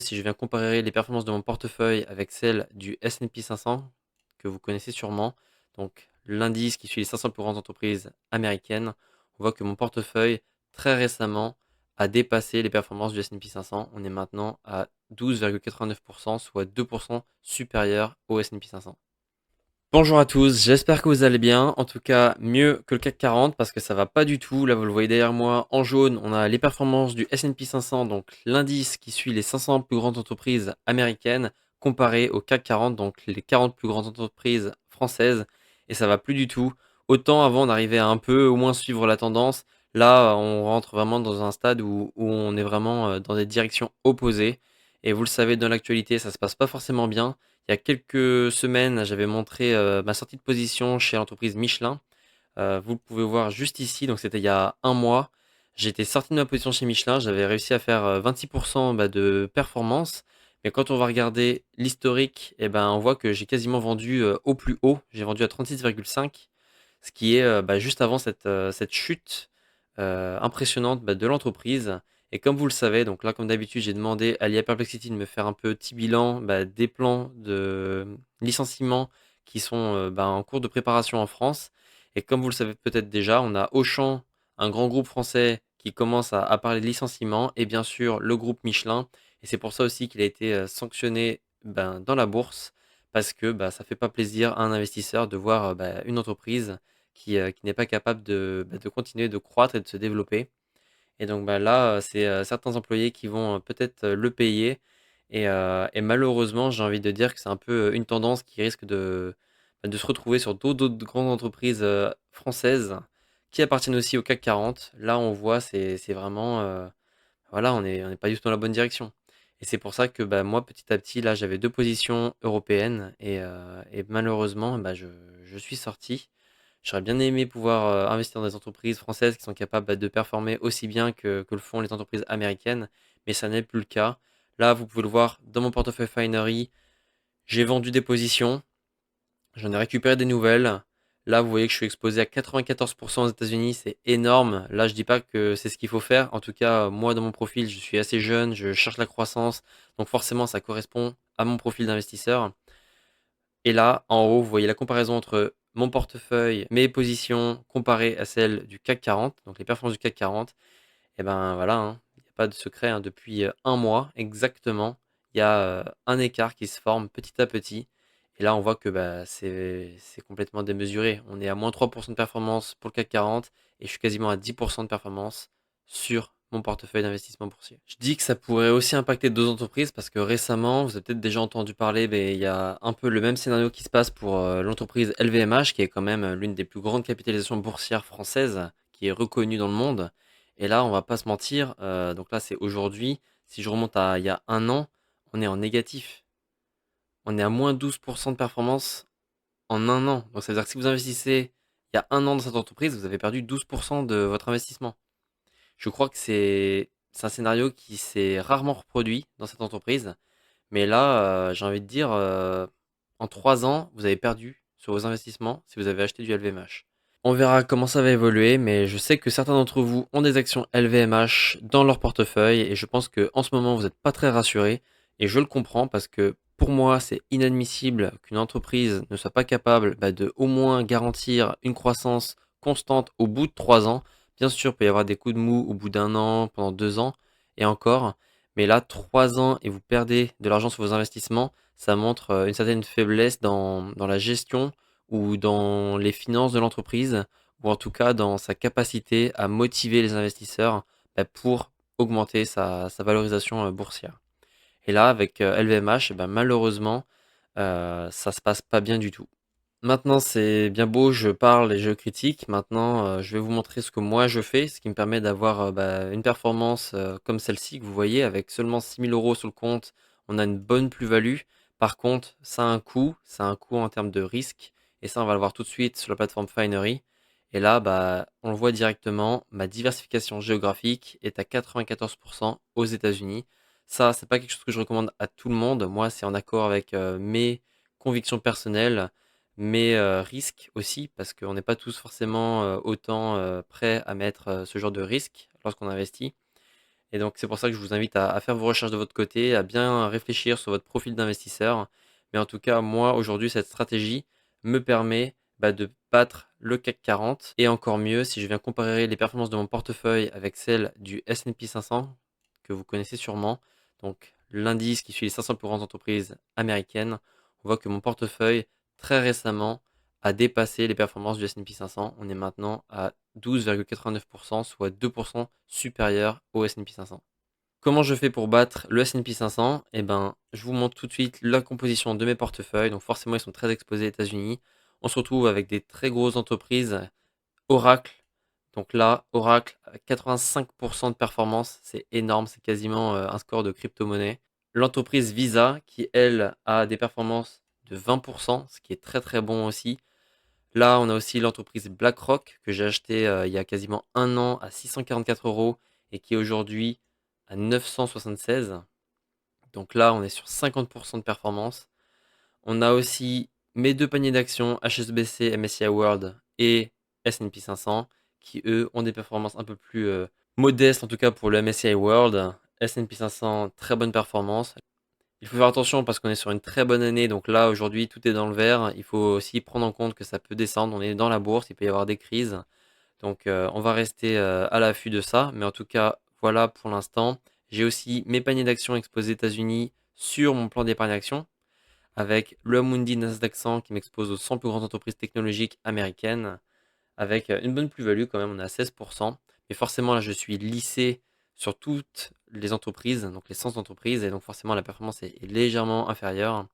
Si je viens comparer les performances de mon portefeuille avec celles du S&P 500, que vous connaissez sûrement, donc l'indice qui suit les 500 plus grandes entreprises américaines, on voit que mon portefeuille, très récemment, a dépassé les performances du S&P 500. On est maintenant à 12,89%, soit 2% supérieur au S&P 500. Bonjour à tous, j'espère que vous allez bien. En tout cas, mieux que le CAC 40 parce que ça va pas du tout. Là, vous le voyez derrière moi en jaune, on a les performances du S&P 500, donc l'indice qui suit les 500 plus grandes entreprises américaines, comparé au CAC 40, donc les 40 plus grandes entreprises françaises. Et ça va plus du tout. Autant avant d'arriver à un peu au moins suivre la tendance, là, on rentre vraiment dans un stade où on est vraiment dans des directions opposées. Et vous le savez, dans l'actualité, ça se passe pas forcément bien. Il y a quelques semaines, j'avais montré ma sortie de position chez l'entreprise Michelin. Vous le pouvez voir juste ici, donc c'était il y a un mois. J'étais sorti de ma position chez Michelin, j'avais réussi à faire 26% de performance. Mais quand on va regarder l'historique, eh ben, on voit que j'ai quasiment vendu au plus haut. J'ai vendu à 36,5, ce qui est juste avant cette chute impressionnante de l'entreprise. Et comme vous le savez, donc là, comme d'habitude, j'ai demandé à l'IA Perplexity de me faire un petit bilan des plans de licenciement qui sont en cours de préparation en France. Et comme vous le savez peut-être déjà, on a Auchan, un grand groupe français qui commence à parler de licenciement, et bien sûr le groupe Michelin. Et c'est pour ça aussi qu'il a été sanctionné dans la bourse, parce que ça fait pas plaisir à un investisseur de voir une entreprise qui n'est pas capable de continuer de croître et de se développer. Et donc là, c'est certains employés qui vont peut-être le payer. Et malheureusement, j'ai envie de dire que c'est un peu une tendance qui risque de se retrouver sur d'autres grandes entreprises françaises qui appartiennent aussi au CAC 40. Là, on voit, c'est vraiment, voilà, on n'est pas du tout dans la bonne direction. Et c'est pour ça que moi, petit à petit, là, j'avais deux positions européennes et malheureusement, je suis sorti. J'aurais bien aimé pouvoir investir dans des entreprises françaises qui sont capables de performer aussi bien que le font les entreprises américaines, mais ça n'est plus le cas. Là, vous pouvez le voir dans mon portefeuille Finery, j'ai vendu des positions, j'en ai récupéré des nouvelles. Là, vous voyez que je suis exposé à 94% aux États-Unis, c'est énorme. Là, je dis pas que c'est ce qu'il faut faire. En tout cas, moi, dans mon profil, je suis assez jeune, je cherche la croissance, donc forcément, ça correspond à mon profil d'investisseur. Et là, en haut, vous voyez la comparaison entre mon portefeuille, mes positions comparées à celles du CAC 40, donc les performances du CAC 40. Et ben voilà, hein, il n'y a pas de secret, hein, depuis un mois exactement, il y a un écart qui se forme petit à petit. Et là, on voit que c'est complètement démesuré. On est à moins 3% de performance pour le CAC 40 et je suis quasiment à 10% de performance sur mon portefeuille d'investissement boursier. Je dis que ça pourrait aussi impacter d'autres entreprises parce que récemment, vous avez peut-être déjà entendu parler, mais il y a un peu le même scénario qui se passe pour l'entreprise LVMH, qui est quand même l'une des plus grandes capitalisations boursières françaises, qui est reconnue dans le monde. Et là, on va pas se mentir, donc là, c'est aujourd'hui. Si je remonte à il y a un an, on est en négatif. On est à moins 12% de performance en un an. Donc ça veut dire que si vous investissez il y a un an dans cette entreprise, vous avez perdu 12% de votre investissement. Je crois que c'est un scénario qui s'est rarement reproduit dans cette entreprise. Mais là, j'ai envie de dire, en 3 ans, vous avez perdu sur vos investissements si vous avez acheté du LVMH. On verra comment ça va évoluer, mais je sais que certains d'entre vous ont des actions LVMH dans leur portefeuille et je pense que en ce moment vous n'êtes pas très rassurés et je le comprends parce que pour moi c'est inadmissible qu'une entreprise ne soit pas capable de au moins garantir une croissance constante au bout de 3 ans. Bien sûr, il peut y avoir des coups de mou au bout d'un an, pendant 2 ans et encore, mais là 3 ans et vous perdez de l'argent sur vos investissements, ça montre une certaine faiblesse dans la gestion ou dans les finances de l'entreprise, ou en tout cas dans sa capacité à motiver les investisseurs pour augmenter sa valorisation boursière. Et là, avec LVMH, malheureusement, ça se passe pas bien du tout. Maintenant, c'est bien beau, je parle et je critique. Maintenant, je vais vous montrer ce que moi je fais, ce qui me permet d'avoir une performance comme celle-ci que vous voyez, avec seulement 6 000 € sur le compte, on a une bonne plus-value. Par contre, ça a un coût en termes de risque, et ça, on va le voir tout de suite sur la plateforme Finery. Et là, on le voit directement, ma diversification géographique est à 94% aux États-Unis. Ça, c'est pas quelque chose que je recommande à tout le monde. Moi, c'est en accord avec mes convictions personnelles, mais risques aussi, parce qu'on n'est pas tous forcément autant prêts à mettre ce genre de risque lorsqu'on investit. Et donc, c'est pour ça que je vous invite à faire vos recherches de votre côté, à bien réfléchir sur votre profil d'investisseur. Mais en tout cas, moi, aujourd'hui, cette stratégie me permet de battre le CAC 40 et encore mieux si je viens comparer les performances de mon portefeuille avec celles du S&P 500 que vous connaissez sûrement. Donc, l'indice qui suit les 500 plus grandes entreprises américaines. On voit que mon portefeuille, très récemment, a dépassé les performances du S&P 500. On est maintenant à 12,89%, soit 2% supérieur au S&P 500. Comment je fais pour battre le S&P 500? Eh ben, je vous montre tout de suite la composition de mes portefeuilles. Donc forcément, ils sont très exposés aux États-Unis. On se retrouve avec des très grosses entreprises. Oracle. Donc là, Oracle, 85% de performance, c'est énorme, c'est quasiment un score de crypto-monnaie. L'entreprise Visa, qui elle a des performances de 20%, ce qui est très très bon aussi. Là, on a aussi l'entreprise BlackRock que j'ai acheté il y a quasiment un an à 644 euros et qui est aujourd'hui à 976. Donc là, on est sur 50% de performance. On a aussi mes deux paniers d'actions HSBC, MSCI World et S&P 500 qui, eux, ont des performances un peu plus modestes, en tout cas pour le MSCI World. S&P 500, très bonne performance. Il faut faire attention parce qu'on est sur une très bonne année, donc là aujourd'hui tout est dans le vert. Il faut aussi prendre en compte que ça peut descendre, on est dans la bourse, il peut y avoir des crises. Donc on va rester à l'affût de ça, mais en tout cas voilà pour l'instant. J'ai aussi mes paniers d'actions exposés aux États-Unis sur mon plan d'épargne action avec le Amundi Nasdaq 100 qui m'expose aux 100 plus grandes entreprises technologiques américaines avec une bonne plus-value quand même, on est à 16%. Mais forcément, là, je suis lissé sur toutes les entreprises, donc les 100 entreprises, et donc forcément, la performance est légèrement inférieure.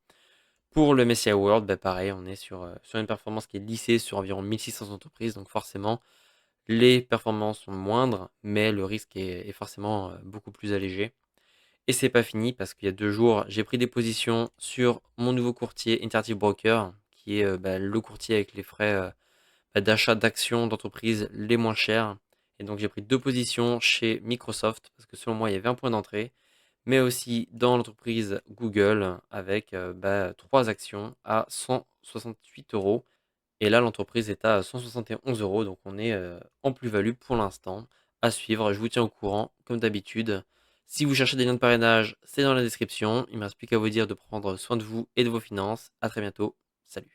Pour le MSCI World, pareil, on est sur une performance qui est lissée sur environ 1600 entreprises, donc forcément, les performances sont moindres, mais le risque est forcément beaucoup plus allégé. Et c'est pas fini parce qu'il y a 2 jours, j'ai pris des positions sur mon nouveau courtier Interactive Broker, qui est le courtier avec les frais d'achat d'actions d'entreprises les moins chères. Et donc j'ai pris 2 positions chez Microsoft parce que selon moi il y avait un point d'entrée, mais aussi dans l'entreprise Google avec 3 actions à 168 euros. Et là l'entreprise est à 171 euros, donc on est en plus-value pour l'instant. À suivre, je vous tiens au courant comme d'habitude. Si vous cherchez des liens de parrainage, c'est dans la description. Il ne me reste plus qu'à vous dire de prendre soin de vous et de vos finances. À très bientôt. Salut.